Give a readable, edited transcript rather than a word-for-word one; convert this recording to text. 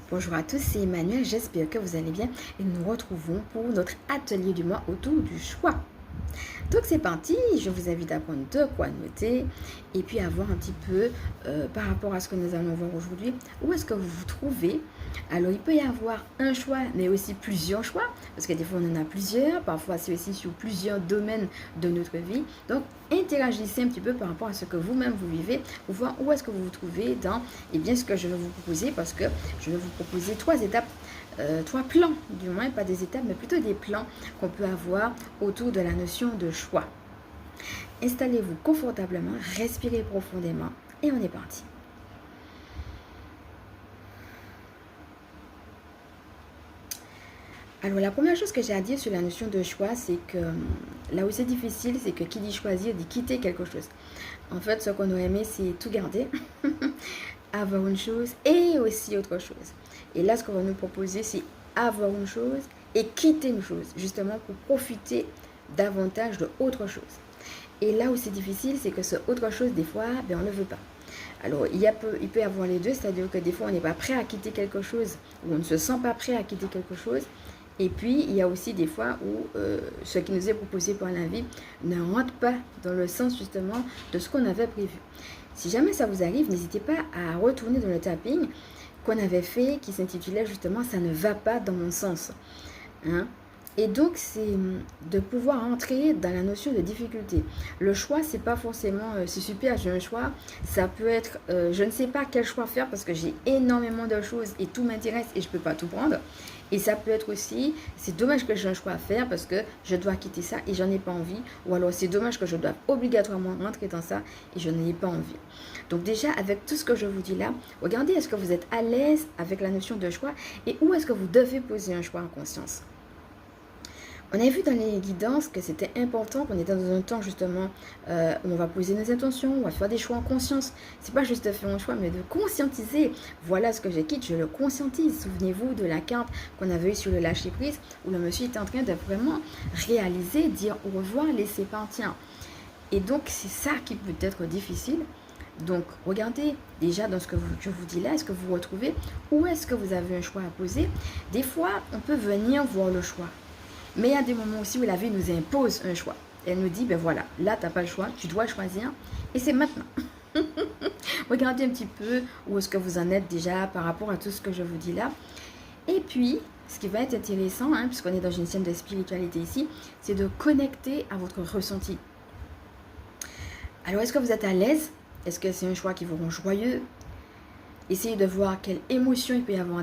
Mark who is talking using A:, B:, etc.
A: Bonjour à tous, c'est Emmanuel, j'espère que vous allez bien et nous nous retrouvons pour notre atelier du mois autour du choix. Donc c'est parti, je vous invite à prendre de quoi noter et puis à voir un petit peu par rapport à ce que nous allons voir aujourd'hui, où est-ce que vous vous trouvez. Alors il peut y avoir un choix, mais aussi plusieurs choix, parce que des fois on en a plusieurs, parfois c'est aussi sur plusieurs domaines de notre vie. Donc interagissez un petit peu par rapport à ce que vous-même vous vivez, pour voir où est-ce que vous vous trouvez dans ce que je vais vous proposer, parce que je vais vous proposer 3 étapes, 3 plans, du moins pas des étapes, mais plutôt des plans qu'on peut avoir autour de la notion de choix. Installez-vous confortablement, respirez profondément et on est parti. Alors la première chose que j'ai à dire sur la notion de choix, c'est que là où c'est difficile, c'est que qui dit choisir dit quitter quelque chose. En fait, ce qu'on aurait aimé, c'est tout garder, avoir une chose et aussi autre chose. Et là, ce qu'on va nous proposer, c'est avoir une chose et quitter une chose, justement pour profiter davantage de autre chose. Et là où c'est difficile, c'est que ce autre chose, des fois, on ne le veut pas. Alors, il peut y avoir les deux, c'est-à-dire que des fois, on n'est pas prêt à quitter quelque chose, ou on ne se sent pas prêt à quitter quelque chose. Et puis, il y a aussi des fois où ce qui nous est proposé par la vie ne rentre pas dans le sens justement de ce qu'on avait prévu. Si jamais ça vous arrive, n'hésitez pas à retourner dans le tapping qu'on avait fait, qui s'intitulait justement « Ça ne va pas dans mon sens ». Et donc, c'est de pouvoir entrer dans la notion de difficulté. Le choix, c'est pas forcément, c'est super, j'ai un choix. Ça peut être, je ne sais pas quel choix faire parce que j'ai énormément de choses et tout m'intéresse et je peux pas tout prendre. Et ça peut être aussi, c'est dommage que j'ai un choix à faire parce que je dois quitter ça et j'en ai pas envie. Ou alors, c'est dommage que je dois obligatoirement rentrer dans ça et je n'en ai pas envie. Donc déjà, avec tout ce que je vous dis là, regardez, est-ce que vous êtes à l'aise avec la notion de choix et où est-ce que vous devez poser un choix en conscience. On a vu dans les guidances que c'était important qu'on était dans un temps justement où on va poser nos intentions, on va faire des choix en conscience. C'est pas juste de faire un choix, mais de conscientiser. Voilà ce que je quitte, je le conscientise. Souvenez-vous de la carte qu'on avait eue sur le lâcher prise, où le monsieur était en train de vraiment réaliser, dire au revoir, laisser partir. Et donc c'est ça qui peut être difficile. Donc, regardez déjà dans ce que je vous dis là, est-ce que vous retrouvez, où est-ce que vous avez un choix à poser. Des fois, on peut venir voir le choix. Mais il y a des moments aussi où la vie nous impose un choix. Elle nous dit, ben voilà, là, tu n'as pas le choix, tu dois choisir. Et c'est maintenant. Regardez un petit peu où est-ce que vous en êtes déjà par rapport à tout ce que je vous dis là. Et puis, ce qui va être intéressant, puisqu'on est dans une scène de spiritualité ici, c'est de connecter à votre ressenti. Alors, est-ce que vous êtes à l'aise? Est-ce que c'est un choix qui vous rend joyeux? Essayez de voir quelle émotion il peut y avoir